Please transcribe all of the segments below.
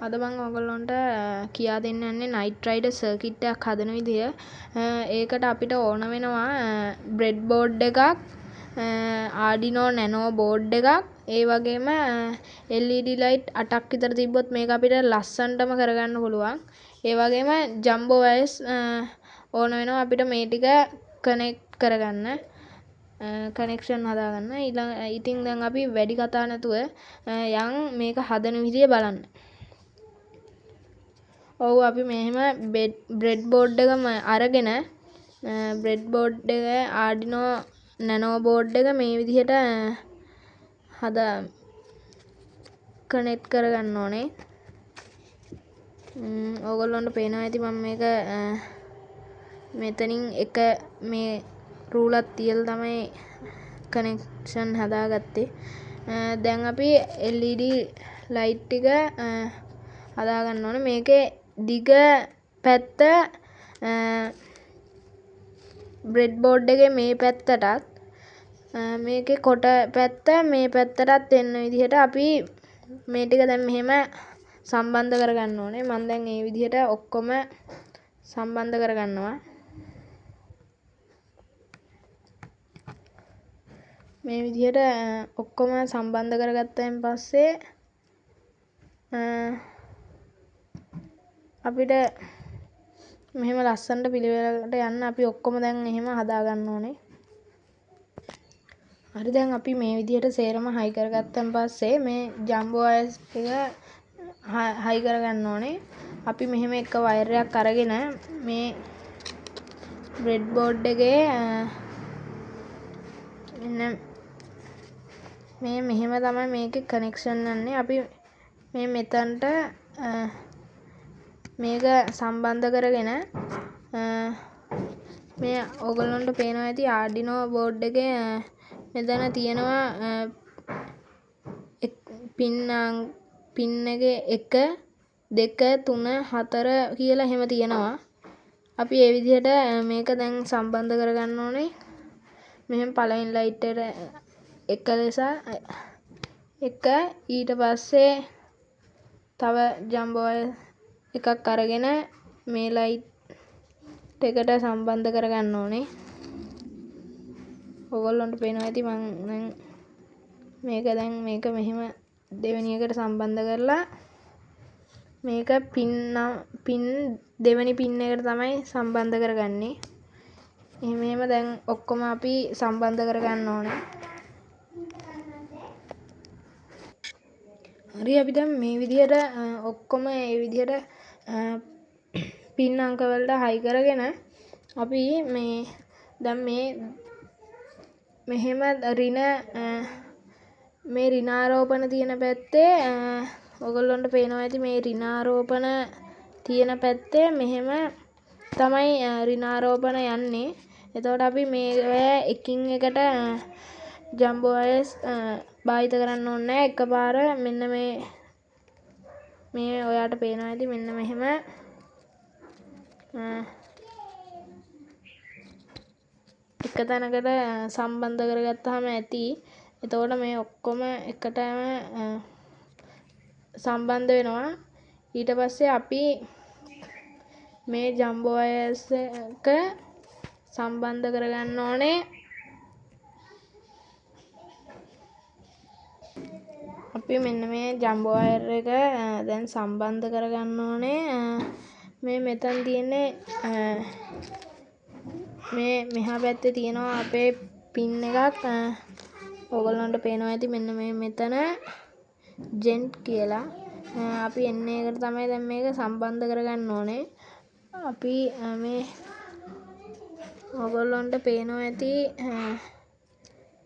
අද මම ඔයගොල්ලන්ට කියා දෙන්න යන්නේ නයිට් රයිඩර් සර්කිට් එකක් හදන විදිය. ඒකට අපිට ඕන වෙනවා බ්‍රෙඩ් බෝඩ් එකක්, Arduino Nano බෝඩ් එකක්, ඒ වගේම LED ලයිට් 8ක් විතර තිබ්බොත් මේක අපිට ලස්සනටම කරගන්න පුළුවන්. ඒ වගේම ජම්බෝ වයර්ස් ඕන වෙනවා අපිට මේ ටික කනෙක්ට් කරගන්න. කනෙක්ෂන් හදාගන්න. ඉතින් දැන් අපි වැඩි කතා නැතුව යන් මේක හදන විදිය බලන්න. ඔව් අපි මෙහෙම බ්‍රෙඩ් බෝඩ් එකම අරගෙන බ්‍රෙඩ් බෝඩ් එක Arduino Nano බෝඩ් එක මේ විදිහට කනෙක්ට් කරගන්න ඕනේ. ඕගොල්ලන්ට පේනවා ඇති මම මේක මෙතනින් එක මේ රූලක් තියලා තමයි කනෙක්ෂන් හදාගත්තේ. දැන් අපි LED ලයිට් ටික හදාගන්න ඕනේ. මේකේ දිග පැත්ත බ්‍රෙඩ් බෝඩ් එකේ මේ පැත්තටත් මේකේ කොට පැත්ත මේ පැත්තටත් එන්න විදිහට අපි මේ ටික දැන් මෙහෙම සම්බන්ධ කරගන්න ඕනේ. මම දැන් මේ විදිහට ඔක්කොම සම්බන්ධ කරගන්නවා. මේ විදිහට ඔක්කොම සම්බන්ධ කරගත්තයින් පස්සේ අපිට මෙහෙම ලස්සනට පිළිවෙලකට යන්න අපි ඔක්කොම දැන් එහෙම හදා ගන්න ඕනේ. හරි දැන් අපි මේ විදිහට සේරම හයි කරගත්තන් පස්සේ මේ ජම්බෝ වයර්ස් ටික හයි කරගන්න ඕනේ. අපි මෙහෙම එක වයර් එකක් අරගෙන මේ බ්‍රෙඩ් බෝඩ් එකේ මෙහෙම තමයි මේකේ කනෙක්ෂන් යන්නේ. අපි මේ මෙතනට මේක සම්බන්ධ කරගෙන මේ ඕගොල්ලන්ට පේනවා ඇති Arduino බෝඩ් එකේ මෙතන තියෙනවා පින් එකේ 1 2 3 4 කියලා එහෙම තියෙනවා. අපි ඒ විදිහට මේක දැන් සම්බන්ධ කරගන්න ඕනේ. මෙහෙම පළවෙනි ලයිට් එකට 1 ලෙස 1 ඊට පස්සේ තව ජම්බෝ වයර් එකක් අරගෙන මේ ලයිට් එකට සම්බන්ධ කරගන්න ඕනේ. ඔයගොල්ලන්ට පේනවා ඇති මම දැන් මේක මෙහෙම දෙවෙනි එකට සම්බන්ධ කරලා මේක පින් දෙවෙනි පින් එකට තමයි සම්බන්ධ කරගන්නේ. එහෙම දැන් ඔක්කොම අපි සම්බන්ධ කරගන්න ඕනේ. හරි අපි දැන් මේ විදිහට ඔක්කොම මේ විදිහට පින් අංක වලට හයි කරගෙන අපි මේ දැන් මේ මෙහෙම මේ ඍණාරෝපණ තියෙන පැත්තේ ඔයගොල්ලන්ට පේනවා ඇති මේ ඍණාරෝපණ තියෙන පැත්තේ මෙහෙම තමයි ඍණාරෝපණ යන්නේ. එතකොට අපි මේ එකින් එකට ජම්බෝ වයර්ස් භාවිත කරන්න ඕනේ නැහැ. එකපාර මෙන්න මේ ඔයාට පේනවා ඇති මෙන්න මෙහෙම එක තැනකට සම්බන්ධ කරගත්තාම ඇති. එතකොට මේ ඔක්කොම එකටම සම්බන්ධ වෙනවා. ඊට පස්සේ අපි මේ ජම්බෝ වයර්ස් එක සම්බන්ධ කරගන්න ඕනේ. අපි මෙන්න මේ ජම්බෝ වයර් එක දැන් සම්බන්ධ කරගන්න ඕනේ. මේ මෙතන තියෙන්නේ මේ මෙහා පැත්තේ තියෙනවා අපේ පින් එකක්. ඕගොල්ලන්ට පේනවා ඇති මෙන්න මේ මෙතන ජෙන්ට් කියලා. අපි එන්නේ එකට තමයි දැන් මේක සම්බන්ධ කරගන්න ඕනේ. අපි මේ ඕගොල්ලන්ට පේනවා ඇති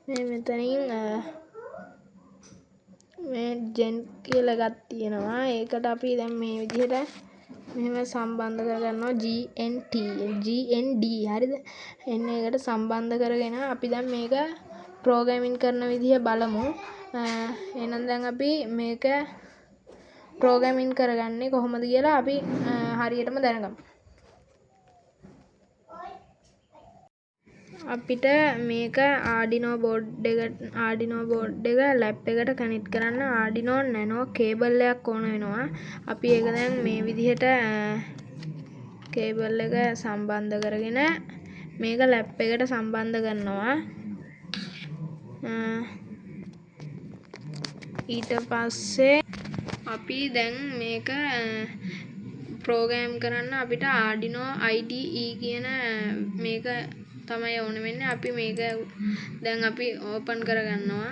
මේ මෙතනින් මේ ජෙන්ට් කියලා එකක් තියෙනවා. ඒකට අපි දැන් මේ විදිහට මෙහෙම සම්බන්ධ කරගන්නවා GND හරිද? එන්න එකට සම්බන්ධ කරගෙන අපි දැන් මේක ප්‍රෝග්‍රෑමින් කරන විදිහ බලමු. එහෙනම් දැන් අපි මේක ප්‍රෝග්‍රෑමින් කරගන්නේ කොහොමද කියලා අපි හරියටම දැනගමු. අපිට මේක Arduino board එක lab එකට කනෙක්ට් කරන්න Arduino Nano කේබල් එකක් ඕන වෙනවා. අපි ඒක දැන් මේ විදිහට කේබල් එක සම්බන්ධ කරගෙන මේක lab එකට සම්බන්ධ කරනවා. ඊට පස්සේ අපි දැන් මේක ප්‍රෝග්‍රෑම් කරන්න අපිට Arduino IDE කියන මේක තමයි ඕන වෙන්නේ. අපි මේක දැන් අපි ඕපන් කරගන්නවා.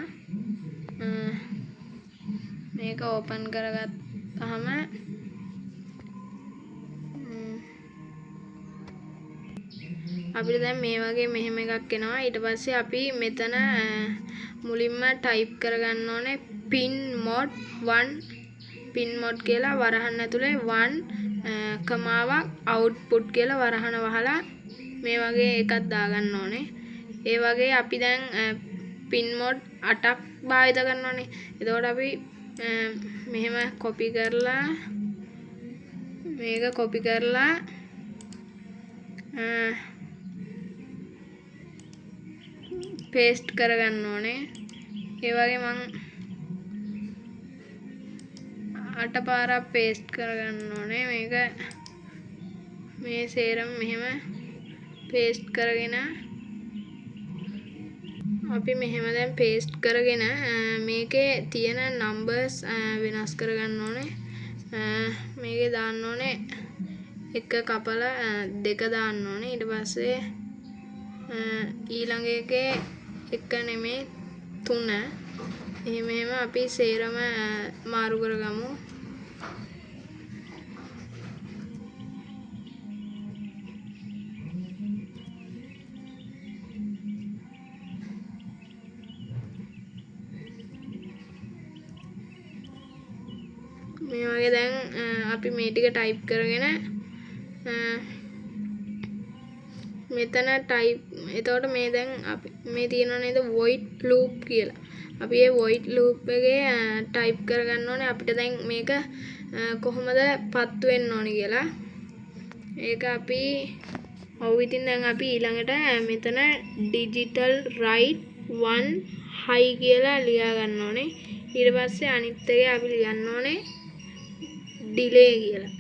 මේක ඕපන් කරගත්තාම අපිට දැන් මේ වගේ මෙහෙම එකක් එනවා. ඊට පස්සේ අපි මෙතන මුලින්ම ටයිප් කරගන්න ඕනේ pin mod 1 pin mod කියලා වරහන් ඇතුලේ 1 කමාවක් output කියලා වරහන වහලා මේ වගේ එකක් දාගන්න ඕනේ. ඒ වගේ අපි දැන් pin mod 8ක් භාවිත කරනවානේ. එතකොට අපි මෙහෙම copy කරලා මේක copy කරලා paste කරගන්න ඕනේ. ඒ වගේ මම 8 පාරක් paste කරගන්න ඕනේ. මේක මේ සේරම මෙහෙම paste කරගෙන අපි මෙහෙම දැන් paste කරගෙන මේකේ තියෙන numbers වෙනස් කරගන්න ඕනේ. මේකේ දාන්න ඕනේ 1 කපලා 2 දාන්න ඕනේ. ඊට පස්සේ ඊළඟ එකේ 1 නෙමෙයි 3. එහෙම අපි සේරම මාරු කරගමු. මේ වගේ දැන් අපි මේ ටික ටයිප් කරගෙන මෙතන ටයිප් එතකොට මේ දැන් අපි මේ තියෙනව නේද void loop කියලා. අපි මේ void loop එකේ ටයිප් කරගන්න ඕනේ අපිට දැන් මේක කොහොමද පත් වෙන්න ඕනේ කියලා. ඒක අපි ඉතින් දැන් අපි ඊළඟට මෙතන digital write 1 high කියලා ලියා ගන්න ඕනේ. ඊට පස්සේ අනිත් එකේ අපි ලියන්න ඕනේ delay කියලා.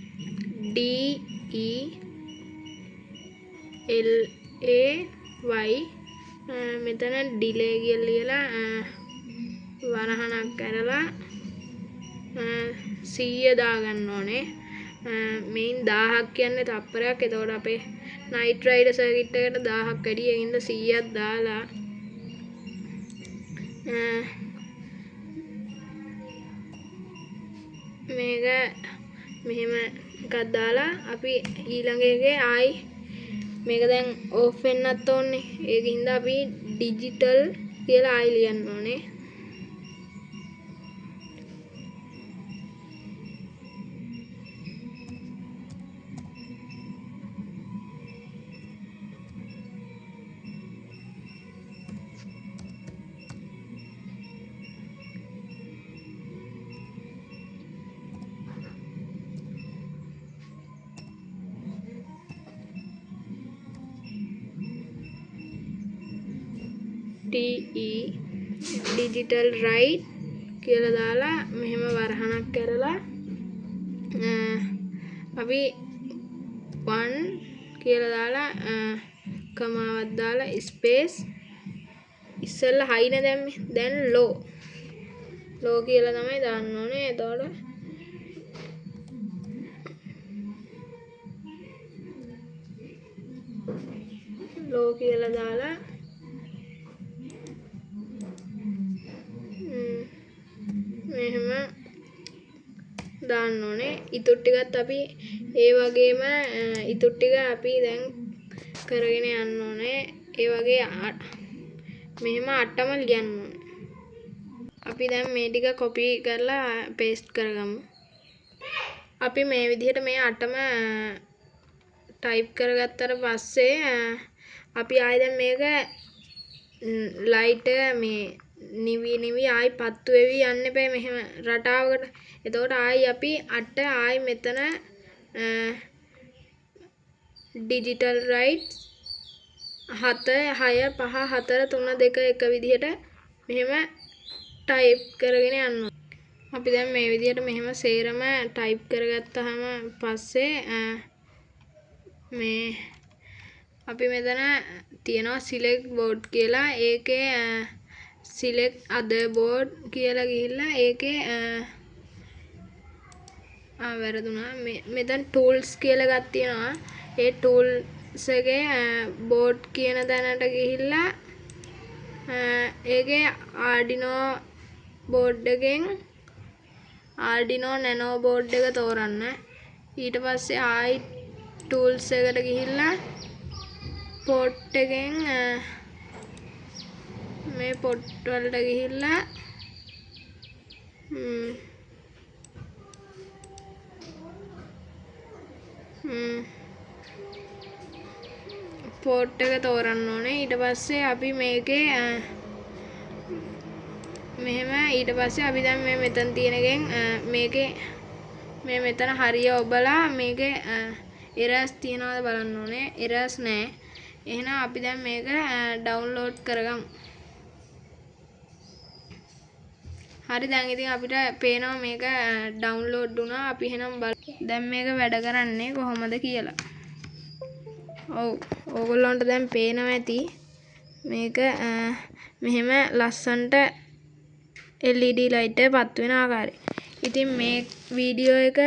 D E L A Y මෙතන delay කියලා ලියලා වරහණක් කරලා 100 දාගන්න ඕනේ. මේන් 1000ක් කියන්නේ තප්පරයක්. එතකොට අපේ night rider circuit එකට 1000ක් වැඩි. ඒකින්ද 100ක් දාලා මේක මෙහෙම එකක් දාලා අපි ඊළඟ එකේ ආයි මේක දැන් ඕෆ් වෙන්නත් ඕනේ. ඒකින්ද අපි digital කියලා ආයි ලියන්න ඕනේ. TE digital write කියලා දාලා මෙහෙම වරහණක් කරලා අපි 1 කියලා දාලා කමාවක් දාලා ස්පේස් ඉස්සෙල්ලා high නේ දැම්මේ. දැන් low කියලා තමයි දාන්න ඕනේ. එතකොට low කියලා දාලා මෙහෙම දාන්න ඕනේ. ඉතුරු ටිකත් අපි ඒ වගේම ඉතුරු ටික අපි දැන් කරගෙන යන්න ඕනේ. ඒ වගේ මෙහෙම 8ම ලියන්න ඕනේ. අපි දැන් මේ ටික copy කරලා paste කරගමු. අපි මේ විදිහට මේ 8ම type කරගත්තට පස්සේ අපි ආයෙ දැන් මේක light මේ නිවි ආයි පත්තු වෙවි යන්න එපා මෙහෙම රටාවකට. එතකොට ආයි අපි 8 ආයි මෙතන digital write 7 6 5 4 3 2 1 විදිහට මෙහෙම ටයිප් කරගෙන යන්න ඕනේ. අපි දැන් මේ විදිහට මෙහෙම සේරම ටයිප් කරගත්තාම පස්සේ මේ අපි මෙතන තියනවා select board කියලා. ඒකේ select other board කියලා ගිහිල්ලා ඒකේ වැරදුනා. මෙතන tools කියලා එකක් තියෙනවා. ඒ tools එකේ board කියන තැනට ගිහිල්ලා ඒකේ Arduino board එකෙන් Arduino Nano board එක තෝරන්න. ඊට පස්සේ ආයි tools එකට ගිහිල්ලා port එකෙන් මේ port වලට ගිහිල්ලා port එක තෝරන්න ඕනේ. ඊට පස්සේ අපි මේකේ මෙහෙම ඊට පස්සේ අපි දැන් මේ මෙතන තියෙන එකෙන් මේකේ මේ මෙතන හරිය ඔබලා මේකේ errors තියනවාද බලන්න ඕනේ. errors නැහැ. එහෙනම් අපි දැන් මේක download කරගමු. හරි දැන් ඉතින් අපිට පේනවා මේක download වුණා. අපි එහෙනම් බලමු දැන් මේක වැඩ කරන්නේ කොහොමද කියලා. ඔව් ඕගොල්ලන්ට දැන් පේනවා ඇති මේක මෙහෙම ලස්සන්ට LED light එක පත් වෙන ආකාරය. ඉතින් මේ වීඩියෝ එක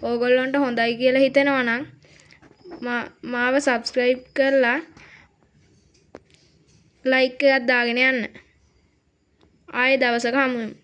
ඕගොල්ලන්ට හොඳයි කියලා හිතෙනවා නම් මාව subscribe කරලා like එකක් දාගෙන යන්න. ආයෙ දවසක හමු වෙමු.